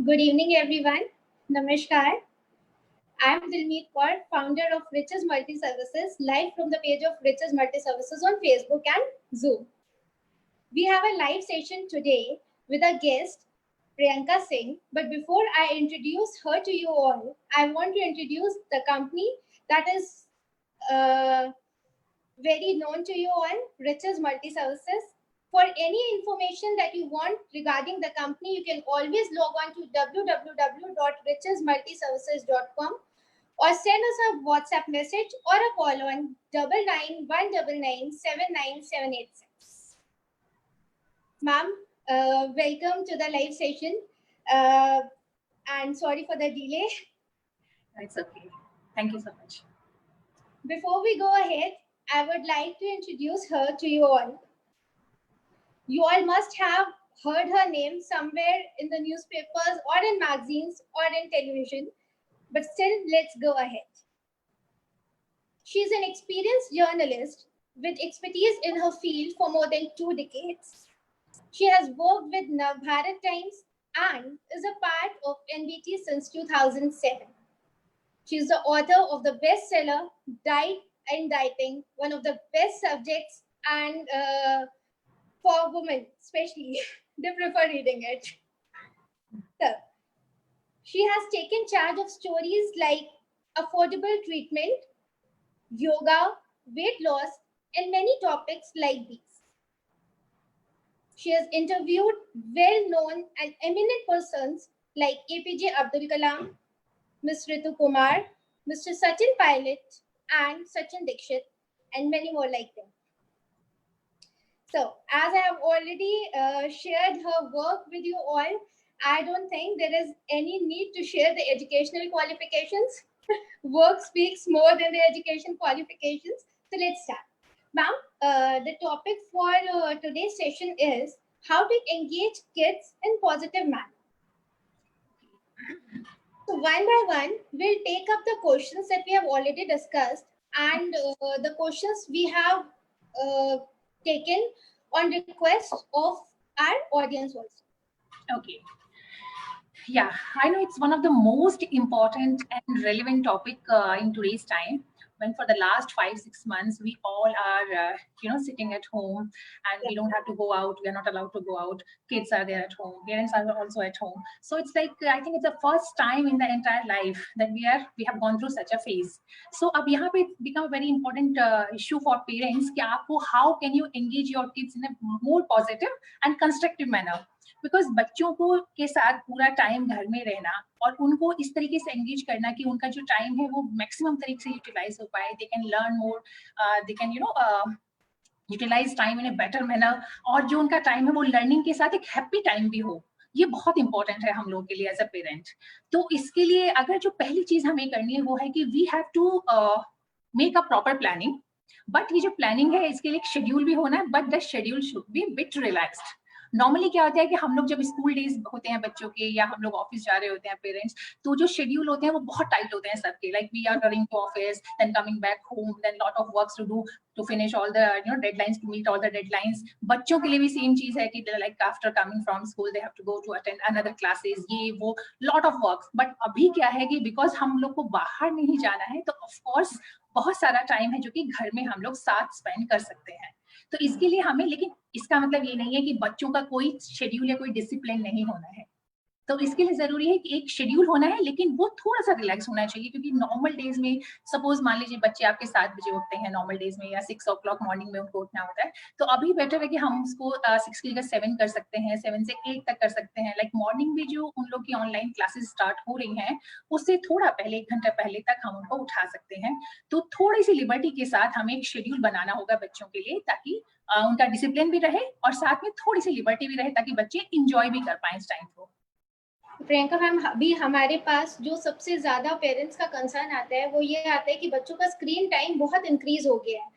Good evening, everyone. Namaskar. I am Dilmeet Kaur, founder of Riches Multi Services, live from the page of Riches Multi Services on Facebook and Zoom. We have a live session today with a guest, Priyanka Singh. But before I introduce her to you all, I want to introduce the company that is very known to you all, Riches Multi Services. For any information that you want regarding the company, you can always log on to www.richesmultiservices.com or send us a WhatsApp message or a call on 9919979786. Ma'am, welcome to the live session. And sorry for the delay. It's okay. Thank you so much. Before we go ahead, I would like to introduce her to you all. You all must have heard her name somewhere in the newspapers or in magazines or in television, but still, let's go ahead. She's an experienced journalist with expertise in her field for more than 2 decades. She has worked with Navbharat Times and is a part of NBT since 2007. She is the author of the bestseller Diet and Dieting, one of the best subjects, and for women especially, they prefer reading it. So, she has taken charge of stories like affordable treatment, yoga, weight loss, and many topics like these. She has interviewed well-known and eminent persons like APJ Abdul Kalam, Ms. Ritu Kumar, Mr. Sachin Pilot, and Sachin Dixit, and many more like them. So, as I have already shared her work with you all, I don't think there is any need to share the educational qualifications. Work speaks more than the education qualifications. So, let's start. Ma'am, the topic for today's session is how to engage kids in positive manner. So, one by one, we'll take up the questions that we have already discussed and the questions we have taken on request of our audience also. Okay. Yeah, I know it's one of the most important and relevant topic in today's time. When for the last 5-6 months, we all are, sitting at home and we don't have to go out. We are not allowed to go out. Kids are there at home. Parents are also at home. So it's like, I think it's the first time in the entire life that we have gone through such a phase. So अब यहाँ पे become a very important issue for parents कि आपको how can you engage your kids in a more positive and constructive manner. Because बच्चों को के साथ पूरा टाइम घर में रहना और उनको इस तरीके से एंगेज करना कि उनका जो टाइम है वो मैक्सिमम तरीके से यूटिलाइज हो पाए, they can learn more, they can utilise time in a better manner, और जो उनका टाइम है वो लर्निंग के साथ एक हैप्पी टाइम भी हो. ये बहुत इंपॉर्टेंट है हम लोग के लिए एज अ पेरेंट. तो इसके लिए अगर जो पहली चीज हमें करनी है वो है कि we have to make a proper planning. But ये जो प्लानिंग है इसके लिए एक शेड्यूल भी होना है, but the schedule should be bit relaxed. Normally क्या होता है कि हम लोग जब स्कूल डेज होते हैं बच्चों के या हम लोग ऑफिस जा रहे होते हैं पेरेंट्स, तो जो शेड्यूल होते हैं वो बहुत टाइट होते हैं सबके. Like we are running to office, then coming back home, then lot of works to do to finish all the deadlines, to meet all the deadlines. बच्चों के लिए भी सेम चीज है कि like after coming from school they have to go to attend another classes, ये वो lot of work. But अभी क्या है कि बिकॉज हम लोग को बाहर नहीं जाना है तो ऑफकोर्स बहुत सारा टाइम है जो कि घर में हम लोग साथ स्पेंड कर सकते हैं. तो इसके लिए हमें, लेकिन इसका मतलब ये नहीं है कि बच्चों का कोई शेड्यूल या कोई डिसिप्लिन नहीं होना है. तो इसके लिए जरूरी है कि एक शेड्यूल होना है, लेकिन वो थोड़ा सा रिलैक्स होना चाहिए. क्योंकि नॉर्मल डेज में सपोज मान लीजिए बच्चे आपके 7 बजे उठते हैं नॉर्मल डेज में, या 6 o'clock मॉर्निंग में उनको उठना होता है, तो अभी बेटर है कि हम उसको 6 की जगह 7 कर सकते हैं, 7 से 8 तक कर सकते हैं. लाइक मॉर्निंग में जो उन लोग की ऑनलाइन क्लासेस स्टार्ट हो रही हैं उससे थोड़ा पहले, 1 घंटा पहले तक हम उनको उठा सकते हैं. तो थोड़ी सी लिबर्टी के साथ हमें एक शेड्यूल बनाना होगा बच्चों के लिए, ताकि उनका डिसिप्लिन भी रहे और साथ में थोड़ी सी लिबर्टी भी रहे, ताकि बच्चे इंजॉय भी कर पाए इस टाइम को. प्रियंका मैम, अभी हमारे पास जो सबसे ज्यादा पेरेंट्स का कंसर्न आता है वो ये आता है कि बच्चों का स्क्रीन टाइम बहुत इंक्रीज हो गया है.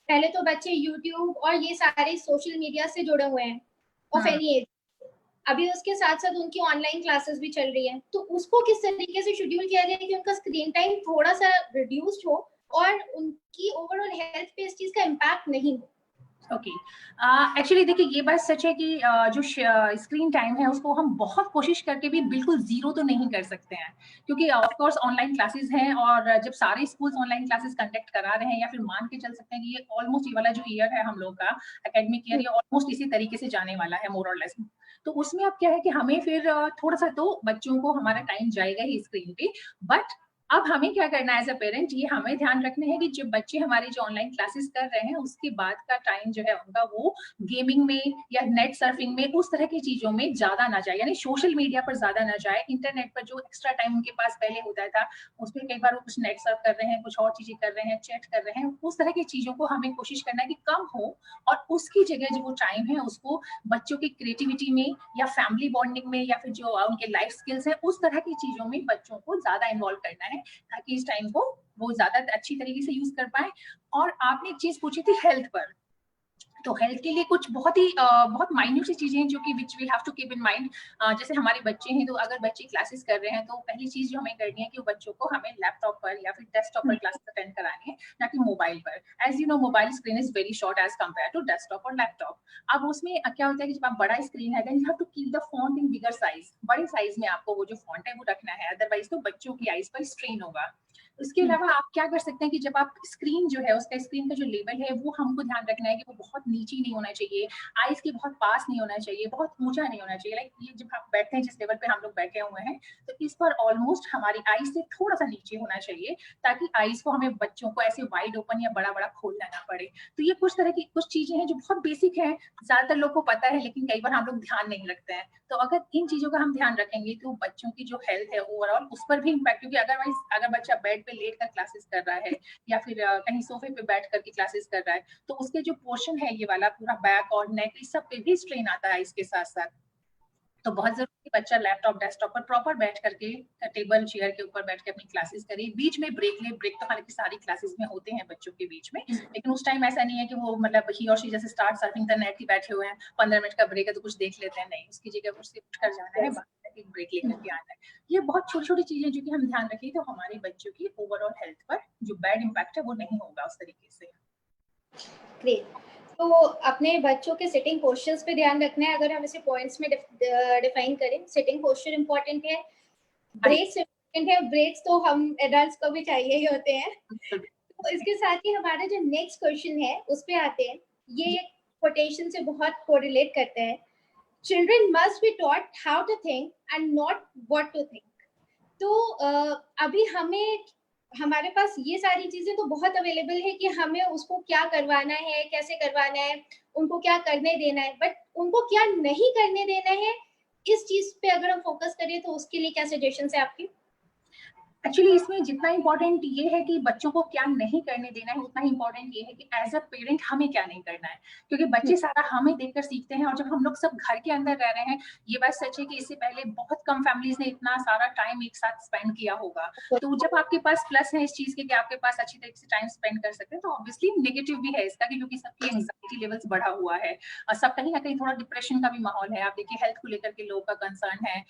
पहले तो बच्चे यूट्यूब और ये सारे सोशल मीडिया से जुड़े हुए हैं ऑफ एनी एज. अभी उसके साथ साथ उनकी ऑनलाइन क्लासेस भी चल रही है, तो उसको किस तरीके से शेड्यूल किया जाए कि उनका स्क्रीन टाइम थोड़ा सा रिड्यूस्ड हो और उनकी ओवरऑल हेल्थ पे इस चीज का इम्पैक्ट नहीं हो. ओके, एक्चुअली देखिए ये बात सच है कि जो स्क्रीन टाइम है उसको हम बहुत कोशिश करके भी बिल्कुल जीरो तो नहीं कर सकते हैं, क्योंकि ऑफ कोर्स ऑनलाइन क्लासेस हैं, और जब सारे स्कूल्स ऑनलाइन क्लासेस कंडक्ट करा रहे हैं, या फिर मान के चल सकते हैं कि ये ऑलमोस्ट ये वाला जो ईयर है हम लोग का एकेडमिक ईयर, ये ऑलमोस्ट इसी तरीके से जाने वाला है मोर और लेस। तो उसमें अब क्या है कि हमें फिर थोड़ा सा तो बच्चों को हमारा टाइम जाएगा ही स्क्रीन पे, बट अब हमें क्या करना है एज अ पेरेंट, ये हमें ध्यान रखना है कि जो बच्चे हमारे जो ऑनलाइन क्लासेस कर रहे हैं उसके बाद का टाइम जो है उनका वो गेमिंग में या नेट सर्फिंग में उस तरह की चीजों में ज्यादा ना जाए, यानी सोशल मीडिया पर ज्यादा ना जाए। इंटरनेट पर जो एक्स्ट्रा टाइम उनके पास पहले होता था, उसमें कई बार वो कुछ नेट सर्फ कर रहे हैं, कुछ और चीजें कर रहे हैं, चैट कर रहे हैं, उस तरह की चीजों को हमें कोशिश करना है कि कम हो, और उसकी जगह जो वो टाइम है उसको बच्चों की क्रिएटिविटी में या फैमिली बॉन्डिंग में या फिर जो उनके लाइफ स्किल्स है उस तरह की चीजों में बच्चों को ज्यादा इन्वॉल्व करना है, ताकि इस टाइम को वो ज्यादा अच्छी तरीके से यूज कर पाए। और आपने एक चीज पूछी थी हेल्थ पर, तो हेल्थ के लिए कुछ बहुत ही बहुत माइन्यूट सी चीजें हैं जो कि which we have to keep in mind. जैसे हमारे बच्चे हैं, तो अगर बच्चे क्लासेस कर रहे हैं तो पहली चीज जो हमें करनी है कि बच्चों को हमें लैपटॉप पर या फिर डेस्कटॉप पर क्लासेस अटेंड करानी है, ना कि मोबाइल पर। As you know mobile screen is very short as compare to desktop और लैपटॉप। अब उसमें क्या होता है कि जब आप बड़ा स्क्रीन है then you have to keep the font in bigger size, बड़े साइज में आपको वो जो फॉन्ट है वो रखना है, अदरवाइज तो बच्चों की आईज पर स्ट्रेन होगा। इसके अलावा आप क्या कर सकते हैं कि जब आप स्क्रीन जो है उसका स्क्रीन का जो लेवल है वो हमको ध्यान रखना है कि वो बहुत नीचे नहीं होना चाहिए, आईज के बहुत पास नहीं होना चाहिए, बहुत ऊंचा नहीं होना चाहिए। लाइक ये जब आप बैठते हैं जिस लेवल पे हम लोग बैठे हुए हैं, तो इस पर ऑलमोस्ट हमारी आईज से थोड़ा सा नीचे होना चाहिए, ताकि आईज को हमें बच्चों को ऐसे वाइड ओपन या बड़ा बड़ा खोलना ना पड़े। तो ये कुछ तरह की कुछ चीजें हैं जो बहुत बेसिक है, ज्यादातर लोग को पता है, लेकिन कई बार हम लोग ध्यान नहीं रखते हैं। तो अगर इन चीजों का हम ध्यान रखेंगे तो बच्चों की जो हेल्थ है ओवरऑल उस पर भी इम्पैक्ट, क्योंकि अदरवाइज अगर बच्चा बेड पे लेट कर क्लासेस कर रहा है या फिर कहीं सोफे पे बैठ करके क्लासेस कर रहा है, तो उसके जो पोर्शन है ये वाला पूरा बैक और नेक इस सब पे भी स्ट्रेन आता है इसके साथ साथ। तो बहुत जरूरी है बच्चा लैपटॉप डेस्कटॉप पर प्रॉपर बैठ करके टेबल चेयर के ऊपर बैठ के अपनी क्लासेस करे, बीच में ब्रेक ले। ब्रेक तो हालांकि सारी क्लासेस में होते हैं बच्चों के बीच में, लेकिन उस टाइम ऐसा नहीं है कि वो मतलब ही और शी जैसे स्टार्ट सर्फिंग द नेट ही बैठे हुए हैं, 15 मिनट का ब्रेक है तो कुछ देख लेते हैं, नहीं, उसकी जगह उससे उठ कर जाना है, बाहर एक ब्रेक लेकर के आना है। ये बहुत छोटी छोटी चीजें जो कि हम ध्यान रखें तो हमारे बच्चों की ओवरऑल हेल्थ पर जो बैड इम्पैक्ट है वो नहीं होगा उस तरीके से। ग्रेट। तो अपने बच्चों के सिटिंग पोस्चर्स पे ध्यान रखना है। अगर हम इसे पॉइंट्स में डिफाइन करें, सिटिंग पोस्चर इंपॉर्टेंट है, ब्रेक्स इंपॉर्टेंट है। ब्रेक्स तो हम एडल्ट्स को भी चाहिए ही होते हैं। तो इसके साथ ही हमारा जो नेक्स्ट क्वेश्चन है उस पे आते हैं। ये कोटेशन से बहुत कोरिलेट करते हैं। Children must be taught how to think and not what to think. तो अभी हमें हमारे पास ये सारी चीजें तो बहुत अवेलेबल है कि हमें उसको क्या करवाना है, कैसे करवाना है, उनको क्या करने देना है, बट उनको क्या नहीं करने देना है, इस चीज पे अगर हम फोकस करें तो उसके लिए क्या सजेशन है आपकी? एक्चुअली इसमें जितना इंपॉर्टेंट ये है कि बच्चों को क्या नहीं करने देना है, उतना ही इंपॉर्टेंट ये है कि एज अ पेरेंट हमें क्या नहीं करना है, क्योंकि बच्चे सारा हमें देखकर सीखते हैं। और जब हम लोग सब घर के अंदर रह रहे हैं, ये बात सच है कि इससे पहले बहुत कम फैमिलीज ने इतना सारा टाइम एक साथ स्पेंड किया होगा। तो जब आपके पास प्लस है इस चीज के कि आपके पास अच्छी तरीके से टाइम स्पेंड कर सकते हैं, तो ऑब्वियसली नेगेटिव भी है इसका, क्योंकि सबकी एंग्जाइटी लेवल्स बढ़ा हुआ है, सब कहीं ना कहीं थोड़ा डिप्रेशन का भी माहौल है। आप देखिए हेल्थ को लेकर के लोगों का कंसर्न है,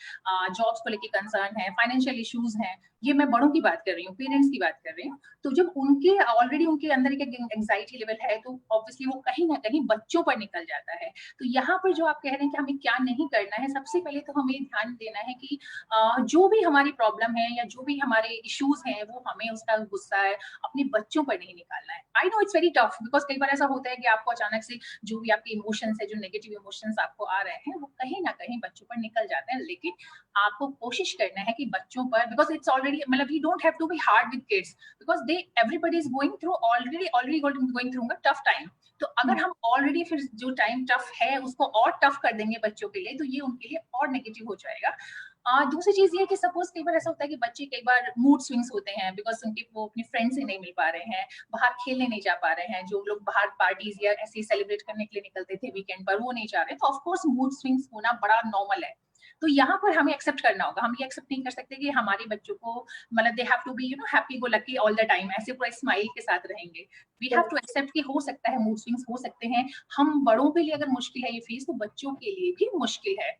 जॉब्स को लेकर कंसर्न है, फाइनेंशियल इश्यूज हैं। ये मैं बड़ों की बात कर रही हूँ, पेरेंट्स की बात कर रही हूँ। तो जब उनके ऑलरेडी उनके अंदर एक एंग्जाइटी लेवल है, तो ऑब्वियसली वो कहीं ना कहीं बच्चों पर निकल जाता है। तो यहाँ पर जो आप कह रहे हैं कि हमें क्या नहीं करना है, सबसे पहले तो हमें ध्यान देना है कि जो भी हमारी प्रॉब्लम है या जो भी हमारे इश्यूज हैं, वो हमें उसका गुस्सा है अपने बच्चों पर नहीं निकालना है। I know it's very tough, because कई बार ऐसा होता है कि आपको अचानक से जो भी आपके इमोशंस है, जो नेगेटिव इमोशंस आपको आ रहे हैं, वो कहीं ना कहीं बच्चों पर निकल जाते हैं। लेकिन आपको कोशिश करना है कि बच्चों पर, बिकॉज इट्स ऑलरेडी मतलब you don't have to be hard with kids, because they everybody is going through already going through a tough time. तो अगर हम ऑलरेडी फिर जो टाइम टफ है उसको और टफ कर देंगे बच्चों के लिए, तो ये उनके लिए और नेगेटिव हो जाएगा। दूसरी चीज ये कि सपोज कई बार ऐसा होता है कि बच्चे कई बार मूड स्विंग्स होते हैं, बिकॉज उनके वो अपने फ्रेंड से नहीं मिल पा रहे हैं, बाहर खेलने नहीं जा पा रहे हैं। जो लोग बाहर पार्टीज या ऐसे सेलिब्रेट करने के लिए निकलते थे वीकेंड पर, वो नहीं जा रहे, तो ऑफकोर्स मूड स्विंग्स होना बड़ा नॉर्मल है। तो यहाँ पर हमें एक्सेप्ट करना होगा। हम ये एक्सेप्ट नहीं कर सकते कि हमारे बच्चों को मतलब they have to be happy go lucky all the time, ऐसे पूरा स्माइल के साथ रहेंगे। वी हैव टू एक्सेप्ट कि हो सकता है मूड स्विंग्स हो सकते हैं। हम बड़ों के लिए अगर मुश्किल है ये फेज, तो बच्चों के लिए भी मुश्किल है।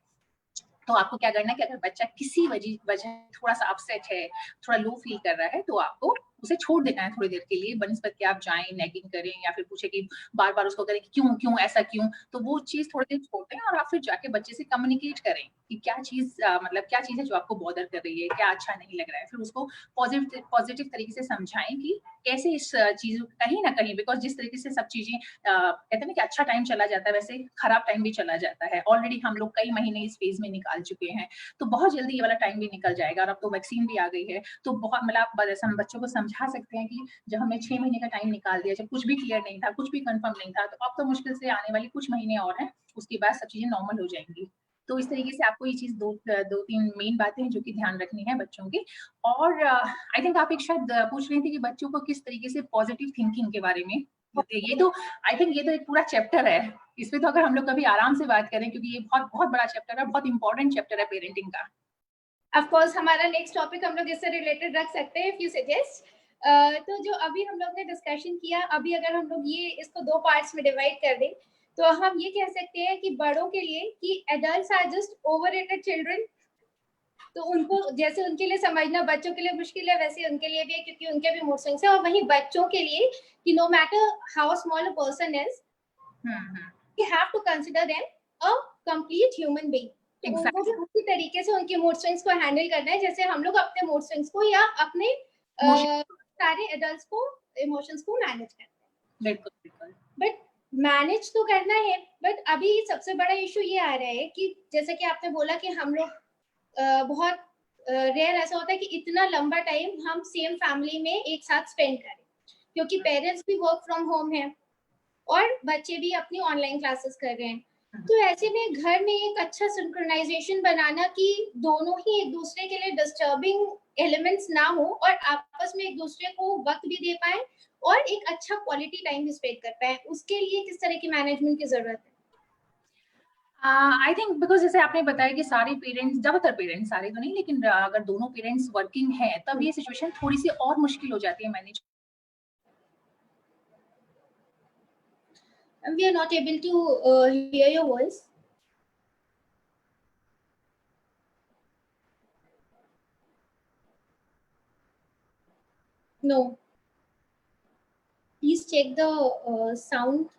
तो आपको क्या करना है कि अगर बच्चा किसी वजह थोड़ा सा अपसेट है, थोड़ा लो फील कर रहा है, तो आपको उसे छोड़ देना है थोड़ी देर के लिए, बनिस्बत कि आप जाएं नैगिंग करें या फिर पूछे कि बार बार उसको करें कि क्यों क्यों ऐसा क्यों, तो वो चीज थोड़ी देर छोड़ दें और आप फिर जाके बच्चे से कम्युनिकेट करें कि क्या चीज मतलब क्या चीज है जो आपको बॉदर कर रही है, क्या अच्छा नहीं लग रहा है, फिर उसको पॉजिटिव तरीके से समझाएं कि कैसे इस चीज कहीं ना कहीं, बिकॉज जिस तरीके से सब चीजें कहते हैं ना कि अच्छा टाइम चला जाता है, वैसे खराब टाइम भी चला जाता है। ऑलरेडी हम लोग कई महीने इस फेज में निकाल चुके हैं, तो बहुत जल्दी ये वाला टाइम भी निकल जाएगा। और अब तो वैक्सीन भी आ गई है, तो बहुत मतलब आप हम बच्चों को समझा सकते हैं कि जब हमने 6 महीने का टाइम निकाल दिया, जब कुछ भी क्लियर नहीं था, कुछ भी कंफर्म नहीं था, तो अब तो मुश्किल से आने वाली कुछ महीने और हैं, उसके बाद सब चीजें नॉर्मल हो जाएंगी। तो इस तरीके से आपको ये चीज दो तीन मेन बातें हैं जो कि ध्यान रखनी है बच्चों की। और आई थिंक आप एक शायद पूछ रही थी कि बच्चों को किस तरीके से पॉजिटिव थिंकिंग के बारे में, ये तो आई थिंक ये तो एक पूरा चैप्टर है, इसमें तो अगर हम लोग कभी आराम से बात करें, क्योंकि ये बहुत बहुत बड़ा चैप्टर है, बहुत इंपॉर्टेंट चैप्टर है पेरेंटिंग का। ऑफ कोर्स हमारा नेक्स्ट टॉपिक हम लोग इससे रिलेटेड रख सकते हैं, इफ यू सजेस्ट। तो जो अभी हम लोग ने डिस्कशन किया, अभी अगर हम लोग ये इसको दो पार्ट्स में डिवाइड कर दें, तो हम ये कह सकते हैं कि बड़ों के लिए कि adults are just overrated children. तो उनको जैसे उनके लिए समझना बच्चों के लिए मुश्किल है, वैसे उनके लिए भी है, क्योंकि उनके भी मूड स्विंग्स है। और वहीं बच्चों के लिए कि no matter how small a person is, you have to consider them a complete human being। तो उनको भी उसी तरीके से उनके मूड स्विंग्स को हैंडल करना है, जैसे हम लोग अपने मूड स्विंग्स को या अपने सारे एडल्ट्स को इमोशंस को मैनेज करते हैं। बिल्कुल बिल्कुल। बट मैनेज तो करना है, बट अभी सबसे बड़ा इशू ये आ रहा है कि जैसे कि आपने बोला कि हम लोग बहुत रेयर ऐसा होता है कि इतना लंबा टाइम हम सेम फैमिली में एक साथ स्पेंड करें, क्योंकि पेरेंट्स भी वर्क फ्रॉम होम है और बच्चे भी अपनी ऑनलाइन क्लासेस कर रहे हैं। तो ऐसे में घर में एक अच्छा सिंक्रोनाइजेशन बनाना कि दोनों ही एक दूसरे के लिए डिस्टर्बिंग एलिमेंट्स ना हो और आपस में एक दूसरे को वक्त भी दे पाए और एक अच्छा क्वालिटी टाइम भी स्पेंड कर पाए, उसके लिए किस तरह की मैनेजमेंट की जरूरत है? आई थिंक बिकॉज जैसे आपने बताया कि सारे पेरेंट्स, ज्यादातर पेरेंट्स, सारे तो नहीं, लेकिन अगर दोनों पेरेंट्स वर्किंग हैं तब ये सिचुएशन थोड़ी सी और मुश्किल हो जाती है manage. We are not able to hear your voice. No. Please check the sound.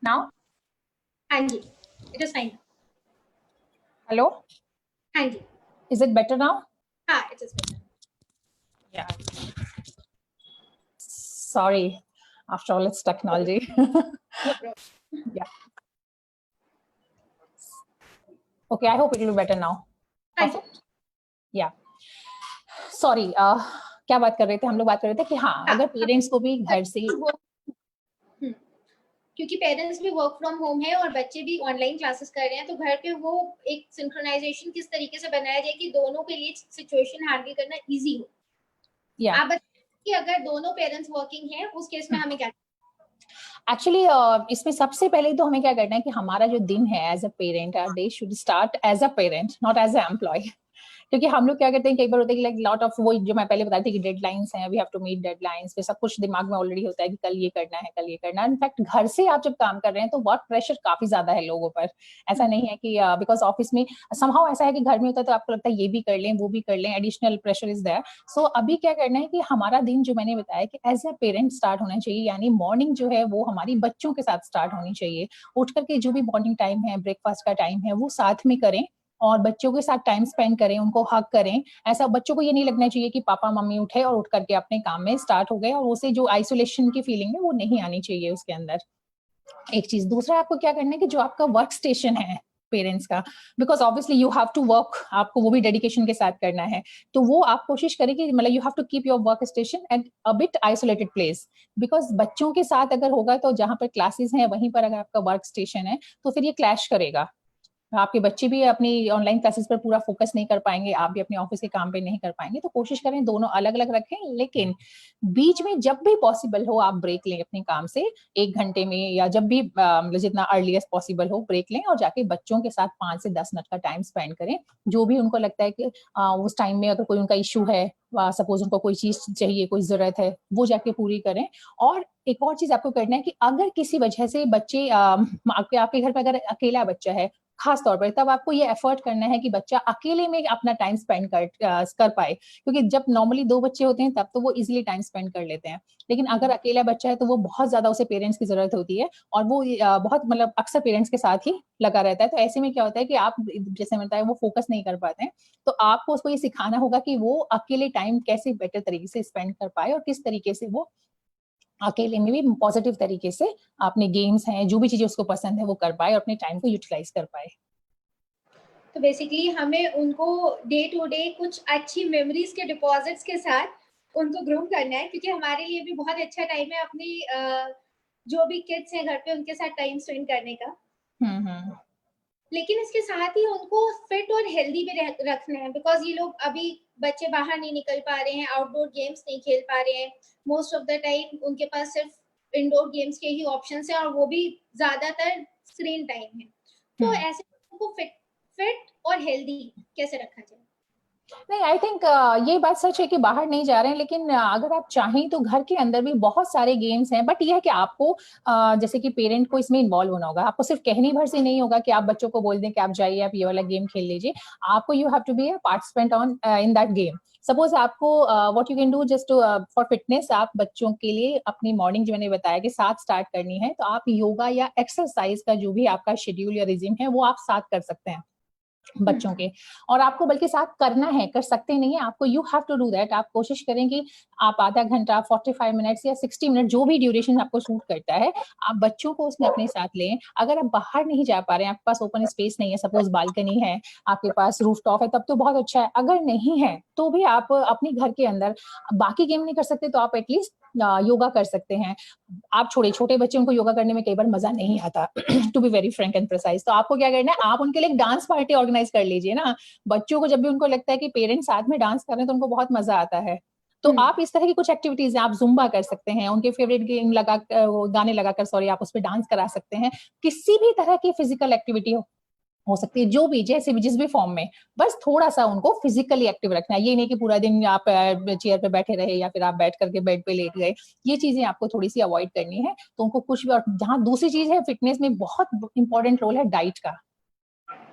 Now? Anji, it is fine. Hello? Anji. Is it better now? It is better. Yeah. Sorry, after all, it's technology. Yeah. Okay, I hope it will be better now. Perfect. Yeah. Sorry, क्या बात कर रहे थे हम लोग? बात कर रहे थे कि हाँ, अगर पेरेंट्स को भी घर से, क्योंकि पेरेंट्स भी वर्क फ्रॉम होम है और बच्चे भी ऑनलाइन क्लासेस कर रहे हैं, तो घर पे वो एक सिंक्रोनाइजेशन किस तरीके से बनाया जाए कि दोनों के लिए सिचुएशन हैंडल करना इजी हो। yeah. आप बताइए कि अगर दोनों पेरेंट्स वर्किंग हैं, उस केस में हमें क्या? एक्चुअली इसमें सबसे पहले तो हमें क्या करना है कि हमारा जो दिन है as a parent, our day should start as a parent, not as a employ. क्योंकि हम लोग क्या करते हैं, कई बार होता है कि लाइक लॉट ऑफ, वो जो मैं पहले बताई थी कि डेडलाइंस हैं, we have to meet deadlines, फिर सब कुछ दिमाग में ऑलरेडी होता है कि कल ये करना है, कल ये करना है। इनफैक्ट घर से आप जब काम कर रहे हैं तो वर्क प्रेशर काफी ज्यादा है लोगों पर। ऐसा नहीं है कि बिकॉज ऑफिस में समहाउ ऐसा है कि घर में होता है तो आपको लगता है ये भी कर लें, वो भी कर लें, एडिशनल प्रेशर इज देयर। सो अभी क्या करना है कि हमारा दिन जो मैंने बताया कि एज अ पेरेंट स्टार्ट होना चाहिए, यानी मॉर्निंग जो है वो हमारी बच्चों के साथ स्टार्ट होनी चाहिए। उठ करके जो भी मॉर्निंग टाइम है, ब्रेकफास्ट का टाइम है, वो साथ में करें और बच्चों के साथ टाइम स्पेंड करें, उनको हग करें। ऐसा बच्चों को ये नहीं लगना चाहिए कि पापा मम्मी उठे और उठ करके अपने काम में स्टार्ट हो गए, और उसे जो आइसोलेशन की फीलिंग है वो नहीं आनी चाहिए उसके अंदर। एक चीज। दूसरा, आपको क्या करना है कि जो आपका वर्क स्टेशन है पेरेंट्स का, because obviously you have to work, आपको वो भी डेडिकेशन के साथ करना है, तो वो आप कोशिश करें कि मतलब you have to keep your work station at a bit isolated place. Because बच्चों के साथ अगर होगा तो जहां पर क्लासेस हैं वहीं पर अगर आपका वर्क स्टेशन है तो फिर ये क्लैश करेगा। आपके बच्चे भी अपनी ऑनलाइन क्लासेस पर पूरा फोकस नहीं कर पाएंगे, आप भी अपने ऑफिस के काम पे नहीं कर पाएंगे। तो कोशिश करें दोनों अलग अलग रखें, लेकिन बीच में जब भी पॉसिबल हो आप ब्रेक लें अपने काम से, 1 घंटे में या जब भी मतलब जितना अर्लीस्ट पॉसिबल हो ब्रेक लें और जाके बच्चों के साथ 5 से 10 मिनट का टाइम स्पेंड करें। जो भी उनको लगता है कि उस टाइम में अगर कोई उनका इश्यू है, सपोज उनको कोई चीज चाहिए, कोई जरूरत है, वो जाके पूरी करें। और एक और चीज आपको करना है कि अगर किसी वजह से बच्चे आपके घर पे अगर अकेला बच्चा है खास तौर पर, तब आपको ये एफर्ट करना है कि बच्चा अकेले में अपना टाइम स्पेंड कर पाए, क्योंकि जब नॉर्मली 2 बच्चे होते हैं तब तो वो इजिली टाइम स्पेंड कर लेते हैं, लेकिन अगर अकेला बच्चा है तो वो बहुत ज्यादा उसे पेरेंट्स की जरूरत होती है और वो बहुत मतलब अक्सर पेरेंट्स के साथ ही लगा रहता है। तो ऐसे में क्या होता है कि आप जैसे बताया वो फोकस नहीं कर पाते हैं, तो आपको उसको ये सिखाना होगा कि वो अकेले टाइम कैसे बेटर तरीके से स्पेंड कर पाए और किस तरीके से वो अकेले में भी पॉजिटिव तरीके से अपने गेम्स हैं, जो भी चीजें उसको पसंद है वो कर पाए और अपने टाइम को यूटिलाइज कर पाए। तो बेसिकली हमें उनको डे टू डे कुछ अच्छी मेमोरीज के डिपॉजिट्स के साथ उनको ग्रूम करना है, क्योंकि हमारे लिए भी बहुत अच्छा टाइम है अपनी जो भी किड्स हैं घर पे उनके साथ टाइम स्पेंड करने का। लेकिन इसके साथ ही उनको फिट और हेल्दी भी रखना है, बिकॉज ये लोग अभी बच्चे बाहर नहीं निकल पा रहे हैं, आउटडोर गेम्स नहीं खेल पा रहे हैं, मोस्ट ऑफ द टाइम उनके पास सिर्फ इंडोर गेम्स के ही ऑप्शंस हैं और वो भी ज्यादातर स्क्रीन टाइम है। तो ऐसे उनको फिट और हेल्दी कैसे रखा जाए? नहीं, आई थिंक ये बात सच है कि बाहर नहीं जा रहे हैं, लेकिन अगर आप चाहें तो घर के अंदर भी बहुत सारे गेम्स हैं। बट ये है कि आपको जैसे कि पेरेंट को इसमें इन्वॉल्व होना होगा। आपको सिर्फ कहने भर से नहीं होगा कि आप बच्चों को बोल दें कि आप जाइए आप ये वाला गेम खेल लीजिए। आपको you have to be a participant on in that game. Suppose आपको what you can do just for fitness, आप बच्चों के लिए अपनी मॉर्निंग जो मैंने बताया कि 7 स्टार्ट करनी है, तो आप योगा या एक्सरसाइज का जो भी आपका शेड्यूल या रिजिम है वो आप 7 कर सकते हैं बच्चों के। और आपको बल्कि साथ करना है, कर सकते नहीं है, आपको you have to do that. आप कोशिश करें कि आप आधा घंटा, 45 मिनट्स या 60 मिनट, जो भी ड्यूरेशन आपको सूट करता है, आप बच्चों को उसमें अपने साथ लें। अगर आप बाहर नहीं जा पा रहे हैं, आपके पास ओपन स्पेस नहीं है, सपोज बालकनी है, आपके पास रूफ टॉप है, तब तो बहुत अच्छा है। अगर नहीं है तो भी आप अपने घर के अंदर बाकी गेम नहीं कर सकते तो आप एटलीस्ट योगा कर सकते हैं। आप छोटे बच्चे, उनको योगा करने में कई बार मजा नहीं आता to be very frank and precise. तो आपको क्या करना है, आप उनके लिए एक डांस पार्टी ऑर्गेनाइज कर लीजिए ना। बच्चों को जब भी उनको लगता है कि पेरेंट्स साथ में डांस कर रहे हैं तो उनको बहुत मजा आता है। तो आप इस तरह की कुछ एक्टिविटीज हैं, आप जुम्बा कर सकते हैं, उनके फेवरेट गेम गाने लगाकर सॉरी आप उस पर डांस करा सकते हैं। किसी भी तरह की फिजिकल एक्टिविटी हो सकती है, जो भी जैसे भी जिस भी फॉर्म में, बस थोड़ा सा उनको फिजिकली एक्टिव रखना है। ये नहीं कि पूरा दिन आप चेयर पे बैठे रहे या फिर आप बैठ करके बेड पे लेट गए। ये चीजें आपको थोड़ी सी अवॉइड करनी है। तो उनको कुछ भी, और जहाँ दूसरी चीज है, फिटनेस में बहुत इंपॉर्टेंट रोल है डाइट का।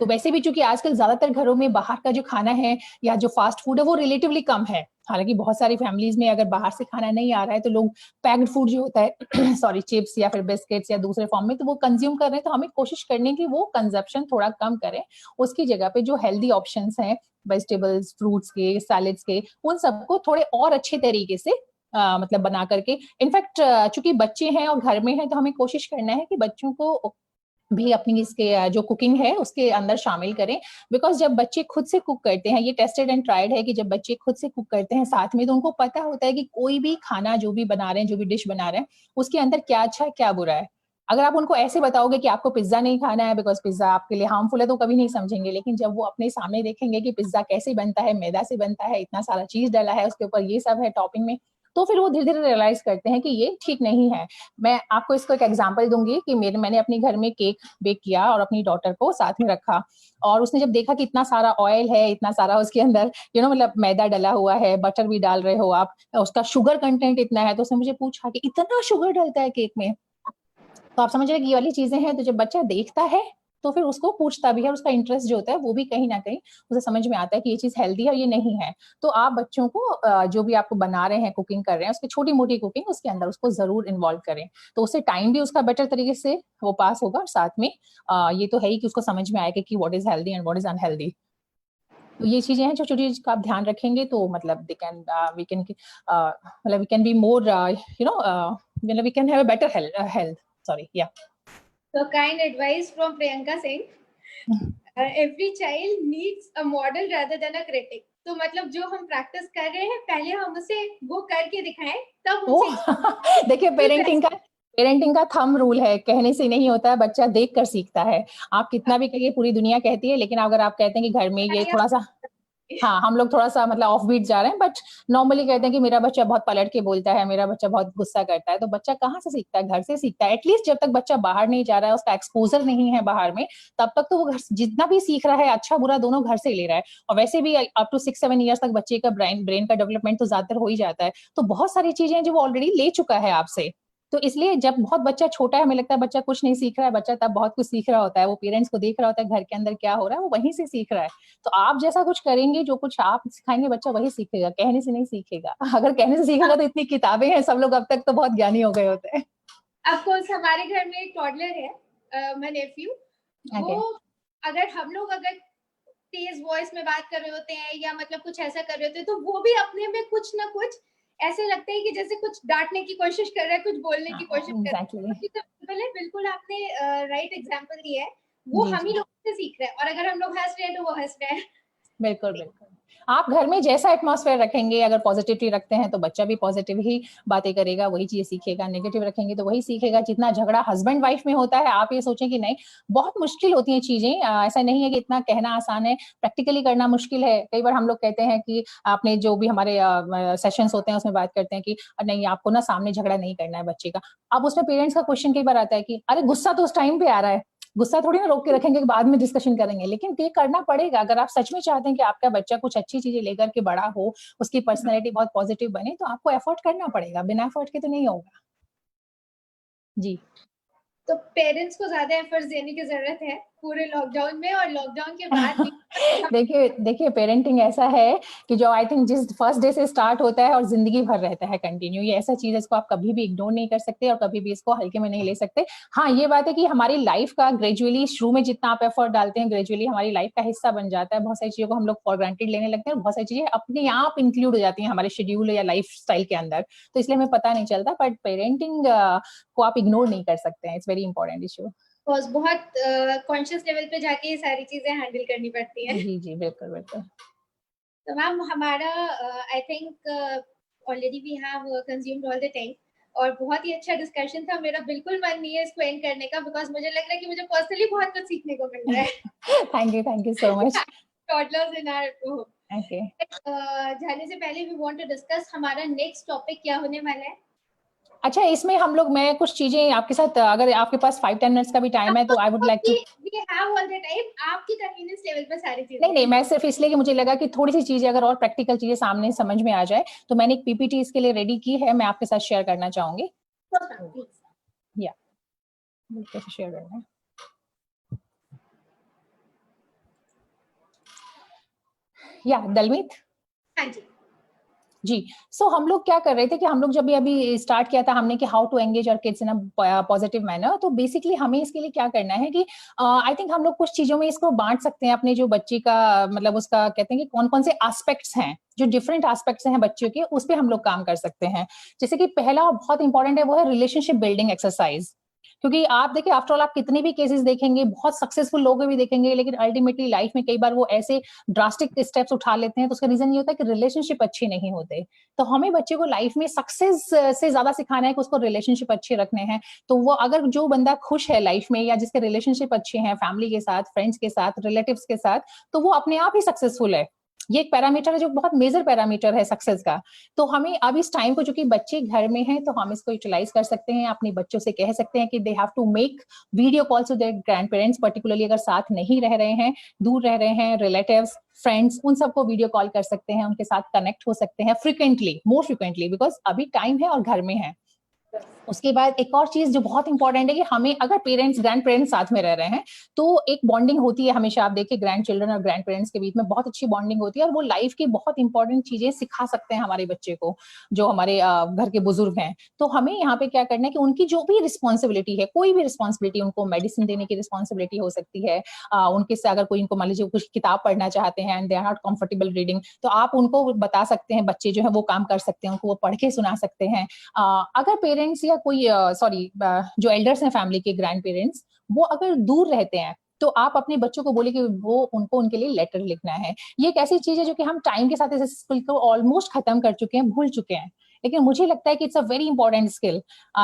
तो वैसे भी चूंकि आजकल ज्यादातर घरों में बाहर का जो खाना है या जो फास्ट फूड है वो रिलेटिवली कम है। हालांकि बहुत सारी फैमिलीज में अगर बाहर से खाना नहीं आ रहा है तो लोग पैक्ड फूड जो होता है सॉरी चिप्स या फिर बिस्किट्स या दूसरे फॉर्म में, तो वो कंज्यूम कर रहे हैं। तो हमें कोशिश करनी है कि वो कंजप्शन थोड़ा कम करें। उसकी जगह पे जो हेल्दी ऑप्शंस हैं, वेजिटेबल्स, फ्रूट्स के, सैलेड्स के, उन सबको थोड़े और अच्छे तरीके से मतलब बना करके, इनफैक्ट चूंकि बच्चे हैं और घर में हैं तो हमें कोशिश करना है कि बच्चों को भी अपनी इसके जो कुकिंग है उसके अंदर शामिल करें। बिकॉज जब बच्चे खुद से कुक करते हैं, ये टेस्टेड एंड ट्राइड है कि जब बच्चे खुद से कुक करते हैं साथ में, तो उनको पता होता है कि कोई भी खाना जो भी बना रहे हैं, जो भी डिश बना रहे हैं, उसके अंदर क्या अच्छा है क्या बुरा है। अगर आप उनको ऐसे बताओगे कि आपको पिज्जा नहीं खाना है बिकॉज पिज्जा आपके लिए हार्मफुल है, तो कभी नहीं समझेंगे। लेकिन जब वो अपने सामने देखेंगे कि पिज्जा कैसे बनता है, मैदा से बनता है, इतना सारा चीज डाला है उसके ऊपर, ये सब है टॉपिंग में, तो फिर वो धीरे धीरे रियलाइज करते हैं कि ये ठीक नहीं है। मैं आपको इसको एक एग्जांपल दूंगी कि मैंने अपने घर में केक बेक किया और अपनी डॉटर को साथ में रखा, और उसने जब देखा कि इतना सारा ऑयल है, इतना सारा उसके अंदर मतलब मैदा डला हुआ है, बटर भी डाल रहे हो आप, उसका शुगर कंटेंट इतना है, तो उसने मुझे पूछा कि इतना शुगर डलता है केक में। तो आप समझ रहे हैं कि ये वाली चीजें हैं, तो जब बच्चा देखता है तो फिर उसको पूछता भी है, उसका इंटरेस्ट जो होता है वो भी कहीं ना कहीं उसे समझ में आता है कि ये चीज हेल्दी है और ये नहीं है। तो आप बच्चों को जो भी आपको बना रहे हैं, कुकिंग कर रहे हैं, उसकी छोटी मोटी कुकिंग उसके अंदर उसको जरूर इन्वॉल्व करें। तो उससे टाइम भी उसका बेटर तरीके से वो पास होगा, और साथ में ये तो है ही कि उसको समझ में आएगा कि what is healthy and what is unhealthy. तो ये चीजें हैं जो छोटी चीज का आप ध्यान रखेंगे तो मतलब we can be more we can have a better health sorry या। So kind advice from Priyanka Singh. Every child needs a model rather than a critic. तो मतलब जो हम प्रैक्टिस कर रहे हैं पहले हम उसे वो करके दिखाएं, तब उनसे देखिए पेरेंटिंग का पेरेंटिंग का थंब रूल है, कहने से नहीं होता है, बच्चा देख कर सीखता है। आप कितना भी कहिए, पूरी दुनिया कहती है, लेकिन अगर आप कहते हैं कि घर में ये थोड़ा सा, हाँ हम लोग थोड़ा सा मतलब ऑफ बीट जा रहे हैं, बट नॉर्मली कहते हैं कि मेरा बच्चा बहुत पलट के बोलता है, मेरा बच्चा बहुत गुस्सा करता है, तो बच्चा कहाँ से सीखता है? घर से सीखता है। एटलीस्ट जब तक बच्चा बाहर नहीं जा रहा है, उसका एक्सपोजर नहीं है बाहर में, तब तक तो वो घर जितना भी सीख रहा है, अच्छा बुरा दोनों घर से ले रहा है। और वैसे भी अप टू 6-7 ईयर्स तक बच्चे का ब्रेन का डेवलपमेंट तो ज्यादातर हो ही जाता है, तो बहुत सारी चीजें जो वो ऑलरेडी ले चुका है आपसे। तो इसलिए जब बहुत बच्चा छोटा है, हमें लगता है बच्चा कुछ नहीं सीख रहा है, बच्चा तब बहुत कुछ सीख रहा होता है, वो पेरेंट्स को देख रहा होता है घर के अंदर क्या हो रहा है, वो वहीं से सीख रहा है। तो आप जैसा कुछ करेंगे, जो कुछ आप सिखाएंगे, बच्चा वही सीखेगा, कहने से नहीं सीखेगा। अगर कहने से सीखेगा तो इतनी किताबें हैं, सब लोग अब तक तो बहुत ज्ञानी हो गए होते हैं। ऑफ कोर्स हमारे घर में एक टॉडलर है, माय नेफ्यू, वो अगर हम लोग अगर तेज वॉइस में बात कर रहे होते हैं या मतलब कुछ ऐसा कर रहे होते हैं, तो वो भी अपने में कुछ ना कुछ ऐसे लगता है कि जैसे कुछ डांटने की कोशिश कर रहा है, कुछ बोलने की कोशिश कर रहा है। बिल्कुल आपने राइट एग्जांपल दिया है, वो हम ही लोगों से सीख रहे हैं, और अगर हम लोग हंस रहे हैं तो वो हंस रहे हैं। बिल्कुल बिल्कुल। आप घर में जैसा एटमॉस्फेयर रखेंगे, अगर पॉजिटिविटी रखते हैं तो बच्चा भी पॉजिटिव ही बातें करेगा, वही चीज सीखेगा। नेगेटिव रखेंगे तो वही सीखेगा। जितना झगड़ा हस्बैंड वाइफ में होता है, आप ये सोचें कि नहीं, बहुत मुश्किल होती है चीजें। ऐसा नहीं है कि इतना कहना आसान है, प्रैक्टिकली करना मुश्किल है। कई बार हम लोग कहते हैं कि आपने जो भी हमारे सेशंस होते हैं उसमें बात करते हैं कि नहीं, आपको ना सामने झगड़ा नहीं करना है बच्चे का। अब उसमें पेरेंट्स का क्वेश्चन कई बार आता है कि अरे गुस्सा तो उस टाइम पे आ रहा है, गुस्सा थोड़ी ना रोक के रखेंगे कि बाद में डिस्कशन करेंगे। लेकिन ये करना पड़ेगा अगर आप सच में चाहते हैं कि आपका बच्चा कुछ अच्छी चीजें लेकर के बड़ा हो, उसकी पर्सनैलिटी बहुत पॉजिटिव बने, तो आपको एफर्ट करना पड़ेगा। बिना एफर्ट के तो नहीं होगा। जी, तो पेरेंट्स को ज्यादा एफर्ट्स देने की जरूरत है पूरे लॉकडाउन में और लॉकडाउन के बाद भी। देखिए पेरेंटिंग ऐसा है कि जो आई थिंक जिस फर्स्ट डे से स्टार्ट होता है और जिंदगी भर रहता है कंटिन्यू। ये ऐसा चीज है, इसको आप कभी भी इग्नोर नहीं कर सकते और कभी भी इसको हल्के में नहीं ले सकते। हाँ, ये बात है कि हमारी लाइफ का ग्रेजुअली, शुरू में जितना आप एफर्ट डालते हैं, ग्रेजुअली हमारी लाइफ का हिस्सा बन जाता है। बहुत सारी चीजों को हम लोग फॉर ग्रांटेड लेने लगते हैं और बहुत सारी चीजें अपने आप इंक्लूड हो जाती हैं हमारे शेड्यूल या लाइफ स्टाइल के अंदर, तो इसलिए हमें पता नहीं चलता। बट पेरेंटिंग को आप इग्नोर नहीं कर सकते हैं। It's very important issue. बहुत कॉन्शियस लेवल पे जाके ये सारी चीजें हैंडल करनी पड़ती है। जी जी, बिल्कुल बिल्कुल। तो मैम हमारा I think already we have consumed all the time, और बहुत ही अच्छा डिस्कशन था। मेरा बिल्कुल मन नहीं है इसको एंड करने का, बिकॉज मुझे लग रहा है कि मुझे पर्सनली बहुत कुछ सीखने को मिल रहा है। Thank you so much. Toddlers in our home. Okay, जाने से पहले वी वांट टू डिस्कस हमारा नेक्स्ट टॉपिक क्या होने वाला है। अच्छा, इसमें हम लोग, मैं कुछ चीजें आपके साथ, अगर आपके पास 5-10 मिनट्स का भी टाइम है तो I would like to. We have all the time, आपकी कन्वीनियंस लेवल पे सारी चीजें। नहीं, मैं सिर्फ इसलिए कि मुझे लगा कि थोड़ी सी चीजें अगर और प्रैक्टिकल चीजें सामने समझ में आ जाए, तो मैंने एक पीपीटी इसके लिए रेडी की है, मैं आपके साथ शेयर करना चाहूंगी। या कैसे शेयर करना है? या दलमीत। हाँ जी जी। सो हम लोग क्या कर रहे थे कि हम लोग जब भी अभी स्टार्ट किया था हमने कि हाउ टू एंगेज और kids in a positive manner, तो बेसिकली हमें इसके लिए क्या करना है कि आई थिंक हम लोग कुछ चीजों में इसको बांट सकते हैं। अपने जो बच्चे का मतलब उसका कहते हैं कि कौन कौन से एस्पेक्ट्स हैं, जो डिफरेंट एस्पेक्ट्स हैं बच्चों के, उस पर हम लोग काम कर सकते हैं। जैसे कि पहला बहुत इंपॉर्टेंट है, वो है रिलेशनशिप बिल्डिंग एक्सरसाइज। क्योंकि आप देखिए, आफ्टर ऑल आप कितने भी केसेस देखेंगे, बहुत सक्सेसफुल लोग भी देखेंगे, लेकिन अल्टीमेटली लाइफ में कई बार वो ऐसे ड्रास्टिक स्टेप्स उठा लेते हैं, तो उसका रीजन ये होता है कि रिलेशनशिप अच्छे नहीं होते। तो हमें बच्चे को लाइफ में सक्सेस से ज्यादा सिखाना है कि उसको रिलेशनशिप अच्छे रखने हैं। तो वो अगर जो बंदा खुश है लाइफ में, या जिसके रिलेशनशिप अच्छे हैं फैमिली के साथ, फ्रेंड्स के साथ, रिलेटिव्स के साथ, तो वो अपने आप ही सक्सेसफुल है। ये एक पैरामीटर है जो बहुत मेजर पैरामीटर है सक्सेस का। तो हमें अब इस टाइम को, जो कि बच्चे घर में हैं, तो हम इसको यूटिलाइज कर सकते हैं। अपने बच्चों से कह सकते हैं कि they have to make video calls to their grandparents, particularly अगर साथ नहीं रह रहे हैं, दूर रह रहे हैं, रिलेटिव्स, फ्रेंड्स, उन सबको वीडियो कॉल कर सकते हैं, उनके साथ कनेक्ट हो सकते हैं फ्रिक्वेंटली, मोर फ्रिक्वेंटली, बिकॉज अभी टाइम है और घर में है। उसके बाद एक और चीज जो बहुत इंपॉर्टेंट है कि हमें, अगर पेरेंट्स, ग्रैंड पेरेंट्स साथ में रह रहे हैं, तो एक बॉन्डिंग होती है हमेशा। आप देखिए, ग्रैंड चिल्ड्रन और ग्रैंड पेरेंट्स के बीच में बहुत अच्छी बॉन्डिंग होती है, और वो लाइफ की बहुत इंपॉर्टेंट चीजें सिखा सकते हैं हमारे बच्चे को, जो हमारे घर के बुजुर्ग हैं। तो हमें यहाँ पे क्या करना है कि उनकी जो भी रिस्पॉन्सिबिलिटी है, कोई भी रिस्पॉन्सिबिलिटी, उनको मेडिसिन देने की रिस्पॉन्सिबिलिटी हो सकती है, उनके से अगर कोई, इनको मान लीजिए कुछ किताब पढ़ना चाहते हैं and they are not comfortable reading, तो आप उनको बता सकते हैं, बच्चे जो है वो काम कर सकते हैं, उनको वो पढ़ के सुना सकते हैं। अगर पेरेंट्स या कोई जो एल्डर्स हैं फैमिली के, ग्रैंड पेरेंट्स, वो अगर दूर रहते हैं, तो आप अपने बच्चों को बोले कि वो उनको उनके लिए लेटर लिखना है। ये एक ऐसी चीज है जो कि हम टाइम के साथ इस स्किल को ऑलमोस्ट खत्म कर चुके हैं, भूल चुके हैं। लेकिन मुझे लगता है कि it's a very important skill.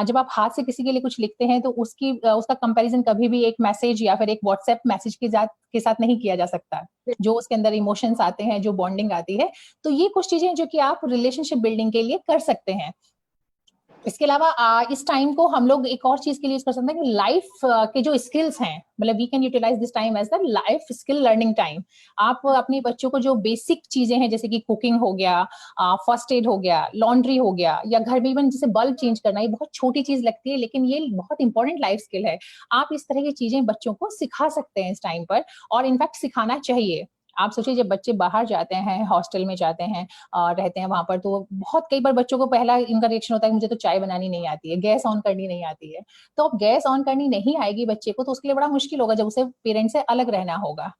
जब आप हाथ से किसी के लिए कुछ लिखते हैं तो उसका कंपैरिजन कभी भी एक मैसेज या फिर एक व्हाट्सएप मैसेज के साथ नहीं किया जा सकता। जो उसके अंदर इमोशंस आते हैं, जो बॉन्डिंग आती है, तो ये कुछ चीजें जो कि आप रिलेशनशिप बिल्डिंग के लिए कर सकते हैं। इसके अलावा इस टाइम को हम लोग एक और चीज के लिए यूज कर सकते हैं कि लाइफ के जो स्किल्स हैं, मतलब we can utilise this time as the life skill learning time. आप अपने बच्चों को जो बेसिक चीजें हैं, जैसे कि कुकिंग हो गया, फर्स्ट एड हो गया, लॉन्ड्री हो गया, या घर में इवन जैसे बल्ब चेंज करना, ये बहुत छोटी चीज लगती है लेकिन ये बहुत इंपॉर्टेंट लाइफ स्किल है। आप इस तरह की चीजें बच्चों को सिखा सकते हैं इस टाइम पर, और इनफैक्ट सिखाना चाहिए। आप सोचिए, जब बच्चे बाहर जाते हैं, हॉस्टल में जाते हैं और रहते हैं वहां पर, तो बहुत कई बार बच्चों को पहला इनका रिएक्शन होता है, मुझे तो चाय बनानी नहीं आती है, गैस ऑन करनी नहीं आती है। तो अब गैस ऑन करनी नहीं आएगी बच्चे को, तो उसके लिए बड़ा मुश्किल होगा जब उसे पेरेंट्स से अलग रहना होगा।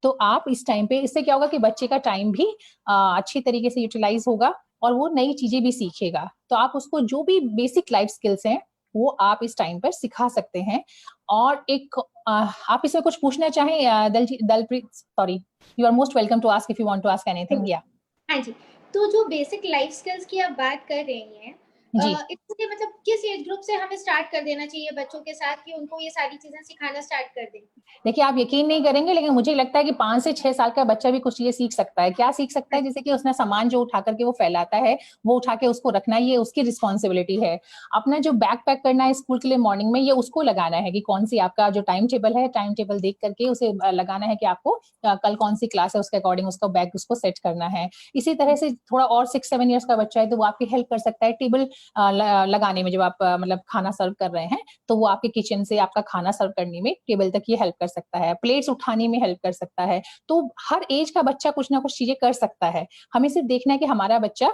तो आप इस टाइम पे, इससे क्या होगा कि बच्चे का टाइम भी अच्छी तरीके से यूटिलाइज होगा और वो नई चीजें भी सीखेगा। तो आप उसको जो भी बेसिक लाइफ स्किल्स हैं वो आप इस टाइम पर सिखा सकते हैं। और एक आप इसमें कुछ पूछना चाहें Dalpreet? Sorry, you are most welcome to ask if you want to ask anything. या हाँ जी, तो जो बेसिक लाइफ स्किल्स की आप बात कर रही हैं, इसके मतलब किस एज ग्रुप से हमें स्टार्ट कर देना चाहिए बच्चों के साथ कि उनको ये सारी चीजें सिखाना स्टार्ट कर दें? देखिए, आप यकीन नहीं करेंगे लेकिन मुझे लगता है कि 5 से 6 साल का बच्चा भी कुछ चीजें सीख सकता है। क्या सीख सकता है? जैसे कि उसने सामान जो उठा करके वो फैलाता है, वो उठा के उसको रखना, ये उसकी रिस्पॉन्सिबिलिटी है। अपना जो बैग पैक करना है स्कूल के लिए मॉर्निंग में, ये उसको लगाना है कि कौन सी आपका जो टाइम टेबल है, टाइम टेबल देख करके उसे लगाना है कि आपको कल कौन सी क्लास है, उसके अकॉर्डिंग उसका बैग उसको सेट करना है। इसी तरह से थोड़ा और 6-7 ईयर्स का बच्चा है तो वो आपकी हेल्प कर सकता है टेबल लगाने में। जब आप मतलब खाना सर्व कर रहे हैं तो वो आपके किचन से आपका खाना सर्व करने में टेबल तक ये हेल्प कर सकता है, प्लेट्स उठाने में हेल्प कर सकता है। तो हर एज का बच्चा कुछ ना कुछ चीजें कर सकता है। हमें सिर्फ देखना है कि हमारा बच्चा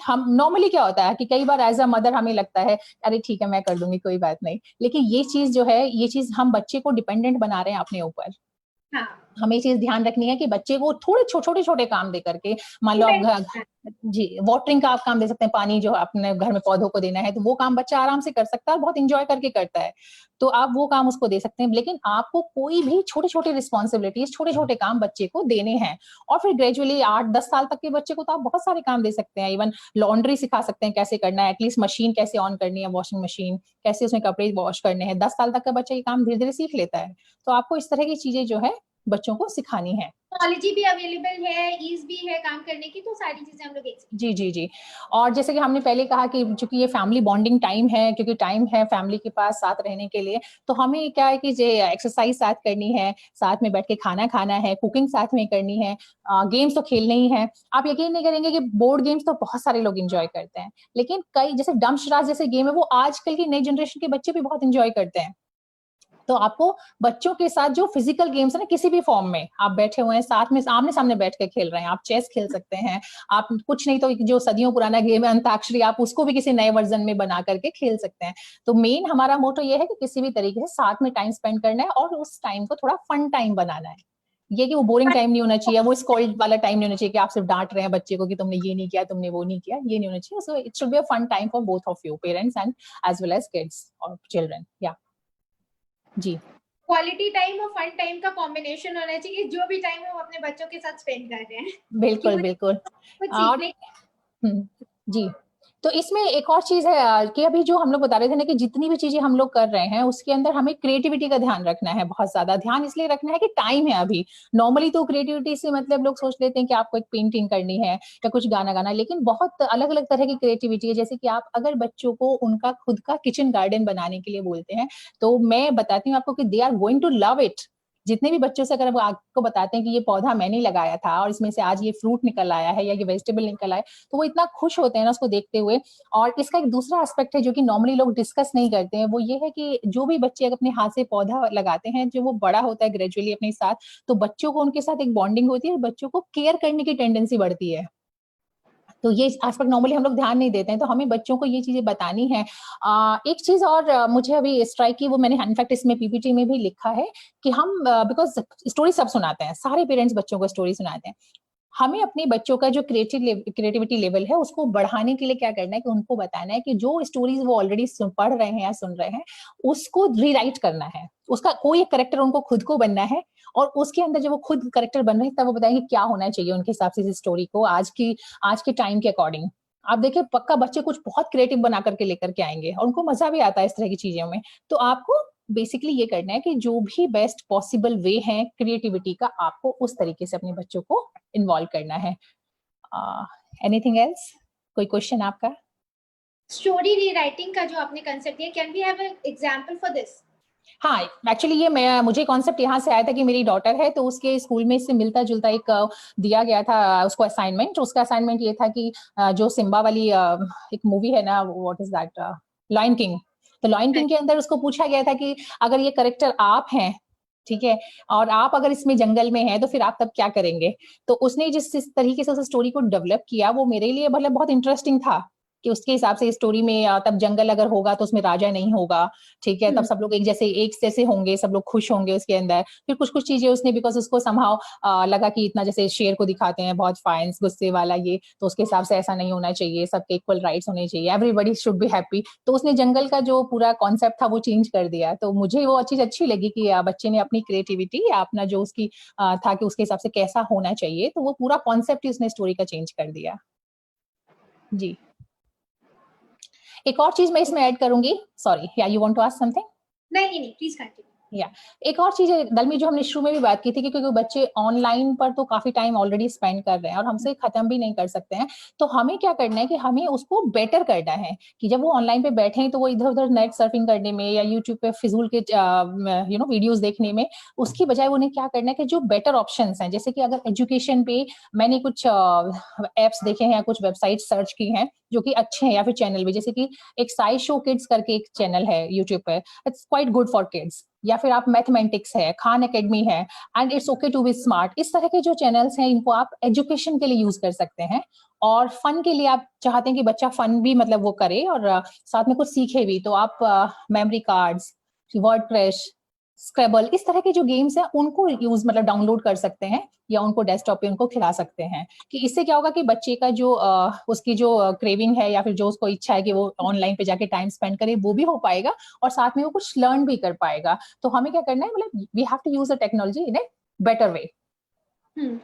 हम नॉर्मली क्या होता है कि कई बार एज अ मदर हमें लगता है अरे ठीक है मैं कर दूंगी, कोई बात नहीं, लेकिन ये चीज जो है, ये चीज हम बच्चे को डिपेंडेंट बना रहे हैं अपने ऊपर। हाँ, हमें चीज ध्यान रखनी है कि बच्चे को थोड़े छोटे छोटे काम दे करके, मान लो आप जी वाटरिंग का आप काम दे सकते हैं, पानी जो अपने घर में पौधों को देना है, तो वो काम बच्चा आराम से कर सकता है और बहुत इंजॉय करके करता है। तो आप वो काम उसको दे सकते हैं, लेकिन आपको कोई भी छोटे छोटे रिस्पॉन्सिबिलिटीज, छोटे छोटे काम बच्चे को देने हैं। और फिर ग्रेजुअली 8-10 साल तक के बच्चे को तो आप बहुत सारे काम दे सकते हैं। इवन लॉन्ड्री सिखा सकते हैं कैसे करना है, एटलीस्ट मशीन कैसे ऑन करनी है, वॉशिंग मशीन कैसे उसमें कपड़े वॉश करने हैं। 10 साल तक का बच्चा ये काम धीरे धीरे सीख लेता है। तो आपको इस तरह की चीजें जो है बच्चों को सिखानी है। टेक्नोलॉजी भी अवेलेबल है, ईज भी है काम करने की, तो सारी चीजें हम लोग जी जी जी। और जैसे कि हमने पहले कहा कि चूंकि ये फैमिली बॉन्डिंग टाइम है, क्योंकि टाइम है फैमिली के पास साथ रहने के लिए, तो हमें क्या है कि एक्सरसाइज साथ करनी है, साथ में बैठ के खाना खाना है, कुकिंग साथ में करनी है, गेम्स तो खेलने ही है। आप यकीन नहीं करेंगे कि बोर्ड गेम्स तो बहुत सारे लोग इंजॉय करते हैं, लेकिन कई जैसे डमशराज जैसे गेम है वो आजकल की नई जनरेशन के बच्चे भी बहुत इंजॉय करते हैं। तो आपको बच्चों के साथ जो फिजिकल गेम्स है ना, किसी भी फॉर्म में आप बैठे हुए हैं साथ में, आमने सामने बैठ के खेल रहे हैं, आप चेस खेल सकते हैं, आप कुछ नहीं तो जो सदियों पुराना गेम है अंताक्षरी, आप उसको भी किसी नए वर्जन में बना करके खेल सकते हैं। तो मेन हमारा मोटो ये है कि किसी भी तरीके से साथ में टाइम स्पेंड करना है और उस टाइम को थोड़ा फन टाइम बनाना है। ये कि वो बोरिंग टाइम नहीं होना चाहिए, वो स्कॉल्ड वाला टाइम नहीं होना चाहिए कि आप सिर्फ डांट रहे हैं बच्चे को कि तुमने ये नहीं किया, तुमने वो नहीं किया, ये नहीं होना चाहिए। So it should be a fun time for both of you, parents and as well as kids और चिल्ड्रन। या जी, क्वालिटी टाइम और फन टाइम का कॉम्बिनेशन होना चाहिए, जो भी टाइम हम अपने बच्चों के साथ स्पेंड कर रहे हैं। बिल्कुल बिल्कुल। कुछ और सीखने जी, तो इसमें एक और चीज है कि अभी जो हम लोग बता रहे थे ना कि जितनी भी चीजें हम लोग कर रहे हैं उसके अंदर हमें क्रिएटिविटी का ध्यान रखना है। बहुत ज्यादा ध्यान इसलिए रखना है कि टाइम है अभी। नॉर्मली तो क्रिएटिविटी से मतलब लोग सोच लेते हैं कि आपको एक पेंटिंग करनी है या कुछ गाना गाना, लेकिन बहुत अलग अलग तरह की क्रिएटिविटी है। जैसे कि आप अगर बच्चों को उनका खुद का किचन गार्डन बनाने के लिए बोलते हैं, तो मैं बताती हूँ आपको कि they are going to love it. जितने भी बच्चों से अगर वो आपको बताते हैं कि ये पौधा मैंने लगाया था और इसमें से आज ये फ्रूट निकल आया है या ये वेजिटेबल निकल आया है, तो वो इतना खुश होते हैं ना उसको देखते हुए। और इसका एक दूसरा एस्पेक्ट है जो कि नॉर्मली लोग डिस्कस नहीं करते हैं, वो ये है कि जो भी बच्चे अगर अपने हाथ से पौधा लगाते हैं, जो वो बड़ा होता है ग्रेजुअली अपने साथ, तो बच्चों को उनके साथ एक बॉन्डिंग होती है और बच्चों को केयर करने की टेंडेंसी बढ़ती है। तो ये एस्पेक्ट नॉर्मली हम लोग ध्यान नहीं देते हैं, तो हमें बच्चों को ये चीजें बतानी है। एक चीज और मुझे अभी स्ट्राइक की, वो मैंने इनफैक्ट इसमें पीपीटी में भी लिखा है कि हम बिकॉज स्टोरी सब सुनाते हैं, सारे पेरेंट्स बच्चों को स्टोरी सुनाते हैं। हमें अपने बच्चों का जो क्रिएटिविटी लेवल है उसको बढ़ाने के लिए क्या करना है कि उनको बताना है कि जो स्टोरीज वो ऑलरेडी पढ़ रहे हैं या सुन रहे हैं उसको रीराइट करना है। उसका कोई एक करेक्टर उनको खुद को बनना है और उसके अंदर जब वो खुद करेक्टर बन रहे हैं तब वो बताएंगे क्या होना चाहिए उनके हिसाब से इस स्टोरी को आज के टाइम के अकॉर्डिंग। आप देखिए पक्का बच्चे कुछ बहुत क्रिएटिव बना करके लेकर के आएंगे और उनको मजा भी आता है इस तरह की चीजों में। तो आपको बेसिकली ये करना है कि जो भी बेस्ट पॉसिबल वे है क्रिएटिविटी का, आपको उस तरीके से अपने बच्चों को इन्वॉल्व करना है। एनीथिंग एल्स, कोई क्वेश्चन आपका? स्टोरी रीराइटिंग का जो आपने कंसेप्ट दिया, can we have an example for this? हाँ, एक्चुअली ये मुझे कॉन्सेप्ट यहाँ से आया था कि मेरी डॉटर है, तो उसके स्कूल में इससे मिलता जुलता एक दिया गया था उसको असाइनमेंट। उसका असाइनमेंट ये था कि जो सिम्बा वाली एक मूवी है ना, what is that, Lion King. तो लायन किंग के अंदर उसको पूछा गया था कि अगर ये कैरेक्टर आप हैं, ठीक है, और आप अगर इसमें जंगल में हैं तो फिर आप तब क्या करेंगे। तो उसने जिस तरीके से उस स्टोरी को डेवलप किया वो मेरे लिए मतलब बहुत इंटरेस्टिंग था कि उसके हिसाब से स्टोरी में तब जंगल अगर होगा तो उसमें राजा नहीं होगा, ठीक है, तब सब लोग एक जैसे होंगे, सब लोग खुश होंगे उसके अंदर। फिर कुछ कुछ चीजें उसने, बिकॉज उसको समहाउ लगा कि इतना जैसे शेर को दिखाते हैं बहुत फाइन गुस्से वाला ये, तो उसके हिसाब से ऐसा नहीं होना चाहिए, सबके इक्वल राइट्स होने चाहिए, एवरीबडी शुड बी हैप्पी। तो उसने जंगल का जो पूरा कॉन्सेप्ट था वो चेंज कर दिया। तो मुझे वो चीज अच्छी लगी कि बच्चे ने अपनी क्रिएटिविटी या अपना जो उसकी था कि उसके हिसाब से कैसा होना चाहिए, तो वो पूरा कॉन्सेप्ट ही उसने स्टोरी का चेंज कर दिया। जी, एक और चीज मैं इसमें ऐड करूंगी, सॉरी, या you want to ask something? नहीं, प्लीज कंटिन्यू। या एक और चीज है दलमी, जो हमने शुरू में भी बात की थी कि क्योंकि बच्चे ऑनलाइन पर तो काफी टाइम ऑलरेडी स्पेंड कर रहे हैं और हमसे खत्म भी नहीं कर सकते हैं, तो हमें क्या करना है कि हमें उसको बेटर करना है कि जब वो ऑनलाइन पे बैठे हैं तो वो इधर उधर नेट सर्फिंग करने में या यूट्यूब पे फिजूल के वीडियोस देखने में, उसकी बजाय उन्हें क्या करना है कि जो बेटर ऑप्शंस हैं, जैसे कि अगर एजुकेशन पे मैंने कुछ एप्स देखे हैं या कुछ वेबसाइट सर्च की हैं जो कि अच्छे हैं, या फिर चैनल भी, जैसे कि एक साई शो किड्स करके एक चैनल है यूट्यूब पे, it's quite good for kids, या फिर आप मैथमेटिक्स है, खान एकेडमी है, and it's okay to be smart. इस तरह के जो चैनल्स हैं इनको आप एजुकेशन के लिए यूज कर सकते हैं, और फन के लिए आप चाहते हैं कि बच्चा फन भी मतलब वो करे और साथ में कुछ सीखे भी, तो आप मेमोरी कार्ड्स, वर्डप्रेस, स्क्रेबल, इस तरह के जो गेम्स हैं उनको यूज मतलब डाउनलोड कर सकते हैं या उनको डेस्कटॉप पे उनको खिला सकते हैं। कि इससे क्या होगा कि बच्चे का जो उसकी जो क्रेविंग है या फिर जो उसको इच्छा है कि वो ऑनलाइन पे जाके टाइम स्पेंड करे, वो भी हो पाएगा और साथ में वो कुछ लर्न भी कर पाएगा। तो हमें क्या करना है, मतलब we have to use the technology in a better way.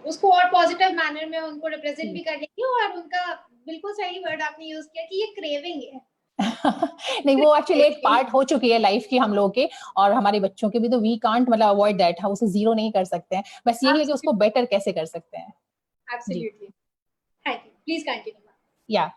उसको और पॉजिटिव मैनर में उनको रिप्रेजेंट भी करने की, और उनका बिल्कुल सही वर्ड आपने यूज किया कि ये क्रेविंग है। नहीं, वो एक्चुअली एक पार्ट हो चुकी है लाइफ की हम लोग के, और हमारे बच्चों के भी, तो वी कांट मतलब अवॉइड दैट, हम उसे जीरो नहीं कर सकते हैं, बस यही है कि उसको बेटर कैसे कर सकते हैं। Absolutely, thank you, please continue. या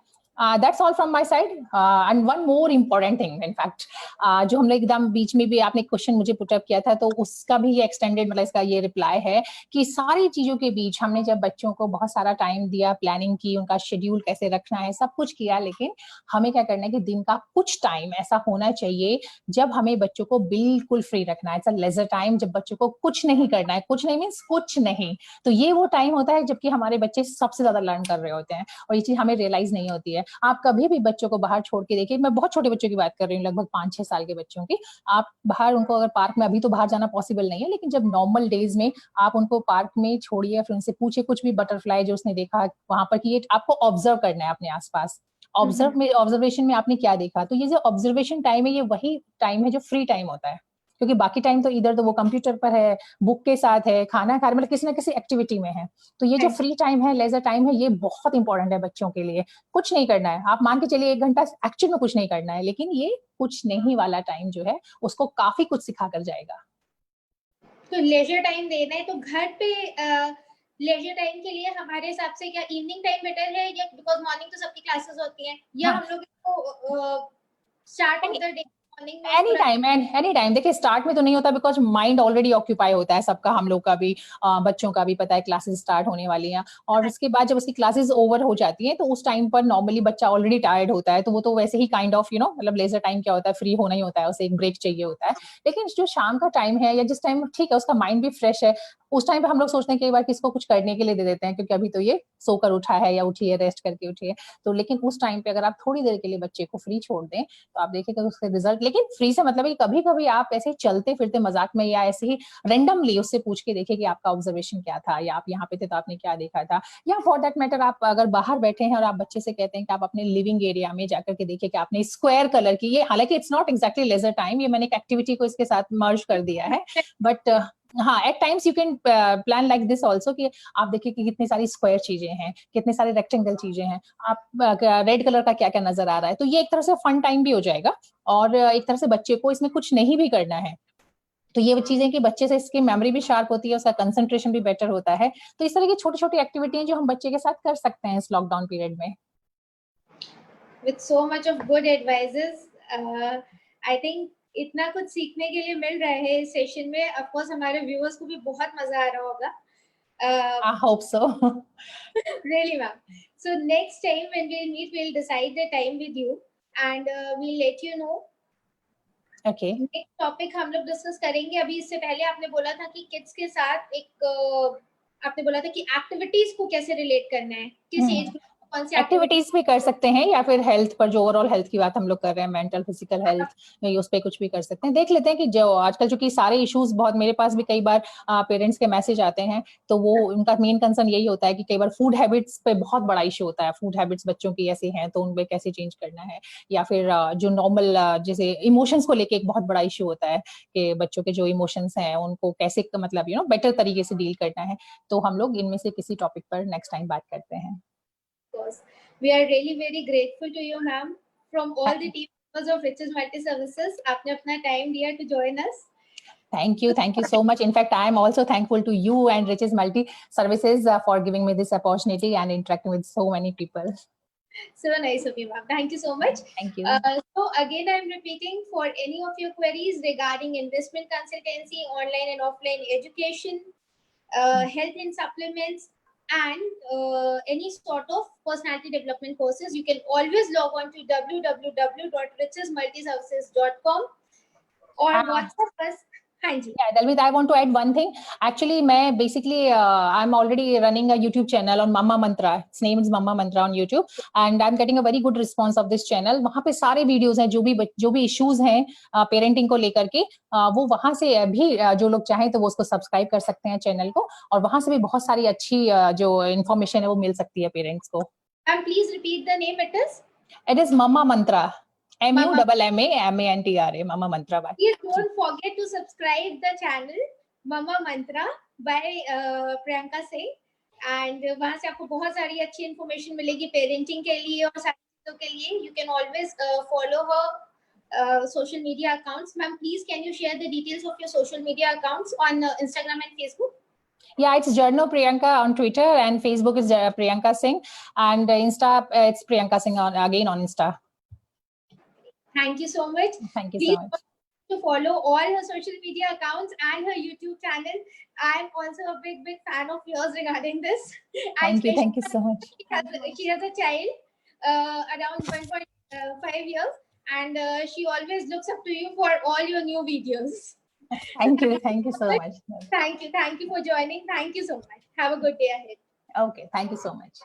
that's all from my side, and one more important thing in fact, जो हम लोग एकदम बीच में भी आपने क्वेश्चन मुझे पुट अप किया था, तो उसका भी ये एक्सटेंडेड मतलब इसका ये रिप्लाई है कि सारी चीजों के बीच हमने जब बच्चों को बहुत सारा टाइम दिया, प्लानिंग की, उनका शेड्यूल कैसे रखना है, सब कुछ किया, लेकिन हमें क्या करना है कि दिन का कुछ टाइम ऐसा होना चाहिए जब हमें बच्चों को बिल्कुल फ्री रखना है। इट्स अ लेजर टाइम, जब बच्चों को कुछ नहीं करना है, कुछ नहीं मीन्स कुछ नहीं, तो ये वो टाइम होता है जबकि हमारे बच्चे सबसे ज्यादा लर्न कर रहे होते हैं, और ये चीज हमें रियलाइज नहीं होती है। आप कभी भी बच्चों को बाहर छोड़ के देखिए, मैं बहुत छोटे बच्चों की बात कर रही हूँ, लगभग 5-6 साल के बच्चों की, आप बाहर उनको अगर पार्क में, अभी तो बाहर जाना पॉसिबल नहीं है, लेकिन जब नॉर्मल डेज में आप उनको पार्क में छोड़िए, फिर उनसे पूछे कुछ भी बटरफ्लाई जो उसने देखा वहां पर, कि ये आपको ऑब्जर्व करना है अपने आसपास, ऑब्जर्वेशन में आपने क्या देखा। तो ये जो ऑब्जर्वेशन टाइम है, ये वही टाइम है जो फ्री टाइम होता है, क्योंकि बाकी टाइम तो इधर तो वो कंप्यूटर पर है, बुक के साथ है, खाना खा रहे, मतलब किसी ना किसी एक्टिविटी में है। तो ये जो फ्री टाइम है, लेजर टाइम है, ये बहुत इंपॉर्टेंट है बच्चों के लिए। कुछ नहीं करना है, आप मान के चलिए 1 घंटा एक्चुअल में कुछ नहीं करना है, लेकिन ये कुछ नहीं वाला टाइम जो है उसको काफी कुछ सिखा कर जाएगा। तो लेजर टाइम देना है, तो घर पे लेजर टाइम के लिए हमारे हिसाब से क्या इवनिंग टाइम बेटर है, या बिकॉज मॉर्निंग तो सबकी क्लासेस होती हैं, या हम लोग इसको start of the day any time देखिए, स्टार्ट में तो नहीं होता बिकॉज माइंड ऑलरेडी ऑक्यूपाई होता है सबका, हम लोग का भी, बच्चों का भी पता है क्लासेस स्टार्ट होने वाली हैं, और उसके बाद जब उसकी क्लासेस ओवर हो जाती हैं तो उस टाइम पर नॉर्मली बच्चा ऑलरेडी टायर्ड होता है, तो वो तो वैसे ही काइंड ऑफ मतलब लेजर टाइम क्या होता है, फ्री होना ही होता है, उसे एक ब्रेक चाहिए होता है। लेकिन जो शाम का टाइम है या जिस टाइम ठीक है उसका माइंड भी फ्रेश है, उस टाइम पे हम लोग सोचते हैं कई बार किसको कुछ करने के लिए दे देते हैं, क्योंकि अभी तो ये सोकर उठा है या उठी है, रेस्ट करके उठी है, तो लेकिन उस टाइम पे अगर आप थोड़ी देर के लिए बच्चे को फ्री छोड़ दें तो आप देखिएगा उसके रिजल्ट। लेकिन फ्री से मतलब कभी कभी आप ऐसे चलते फिरते मजाक में या ऐसे ही रेंडमली उससे पूछ के देखिए कि आपका ऑब्जर्वेशन क्या था, या आप यहाँ पे थे तो आपने क्या देखा था, या फॉर दैट मैटर आप अगर बाहर बैठे हैं और आप बच्चे से कहते हैं कि आप अपने लिविंग एरिया में जाकर के देखिए कि आपने स्क्वायर कलर की, ये हालांकि it's not exactly leisure time, ये मैंने एक एक्टिविटी को इसके साथ मर्ज कर दिया है, बट हाँ, at times you can plan like this also कि आप देखिए कि कितनी सारी स्क्वायर चीजें हैं, कितने सारे रेक्टेंगल चीजें हैं, आप रेड कलर का क्या क्या नजर आ रहा है, तो ये एक तरह से फन टाइम भी हो जाएगा और एक तरह से बच्चे को इसमें कुछ नहीं भी करना है, तो ये चीजें कि बच्चे से इसकी मेमोरी भी शार्प होती है, उसका कंसंट्रेशन भी बेटर होता है, तो इस तरह की छोटी छोटी एक्टिविटी हैं जो हम बच्चे के साथ कर सकते हैं इस लॉकडाउन पीरियड में. With so much of good advices, I think इतना कुछ सीखने के लिए मिल रहा है इस सेशन में. Of course हमारे viewers को भी बहुत मजा आ रहा होगा. I hope so. Really, ma'am. So next time when we'll meet, we'll decide the time with you and we'll let you know. Okay. Next topic हम लोग डिस्कस करेंगे. अभी इससे पहले आपने बोला था कि किड्स के साथ एक आपने बोला था कि एक्टिविटीज को कैसे रिलेट करना है, किस एज ग्रुप को कौन सी एक्टिविटीज भी कर सकते हैं या फिर हेल्थ पर, जो ओवरऑल हेल्थ की बात हम लोग कर रहे हैं, मेंटल फिजिकल हेल्थ, उस पर कुछ भी कर सकते हैं. देख लेते हैं कि जो आजकल चूंकि सारे इश्यूज बहुत, मेरे पास भी कई बार पेरेंट्स के मैसेज आते हैं, तो वो उनका मेन कंसर्न यही होता है कि कई बार फूड हैबिट्स पे बहुत बड़ा इशू होता है. फूड हैबिट्स बच्चों की ऐसी हैं तो उन पे कैसे चेंज करना है, या फिर जो नॉर्मल जैसे इमोशंस को लेके एक बहुत बड़ा इशू होता है कि बच्चों के जो इमोशंस हैं उनको कैसे मतलब बेटर तरीके से डील करना है. तो हम लोग इनमें से किसी टॉपिक पर नेक्स्ट टाइम बात करते हैं. We are really very grateful to you, ma'am, from all the team members of Riches Multi Services. आपने अपना time दिया to join us. Thank you so much. In fact, I am also thankful to you and Riches Multi Services for giving me this opportunity and interacting with so many people. So nice of you, ma'am. Thank you so much. Thank you. So again, I'm repeating, for any of your queries regarding investment consultancy, online and offline education, health and supplements, and any sort of personality development courses, you can always log on to www.richesmultiservices.com or WhatsApp us. Yeah, Dalvit, I want to add one thing. Actually, मैं basically I'm already running a YouTube channel on Mama Mantra. Its name is Mama Mantra on YouTube, and I'm getting a very good response of this channel. वहाँ पे सारे videos हैं, जो भी issues हैं parenting को लेकर के, वो वहाँ से भी जो लोग चाहें तो वो उसको सब्सक्राइब कर सकते हैं चैनल को, और वहाँ से भी बहुत सारी अच्छी जो इन्फॉर्मेशन है वो मिल सकती है पेरेंट्स को. And please repeat the name. It is Mama Mantra. MUMMAMANTRA, Mama Mantra. Please don't forget to subscribe the channel Mama Mantra by Priyanka Singh, and वहाँ से आपको बहुत सारी अच्छी information मिलेगी parenting के लिए और सारी चीजों के लिए. You can always follow her social media accounts. Ma'am, please can you share the details of your social media accounts on Instagram and Facebook? Yeah, it's Journo Priyanka on Twitter, and Facebook is Priyanka Singh, and Insta it's Priyanka Singh again on Insta. Thank you so much. Thank you Please so much. To follow all her social media accounts and her YouTube channel. I'm also a big fan of yours regarding this. Thank you so much. She has a child around 1.5 years, and she always looks up to you for all your new videos. Thank you so much. Thank you for joining. Thank you so much. Have a good day ahead. Okay, thank you so much.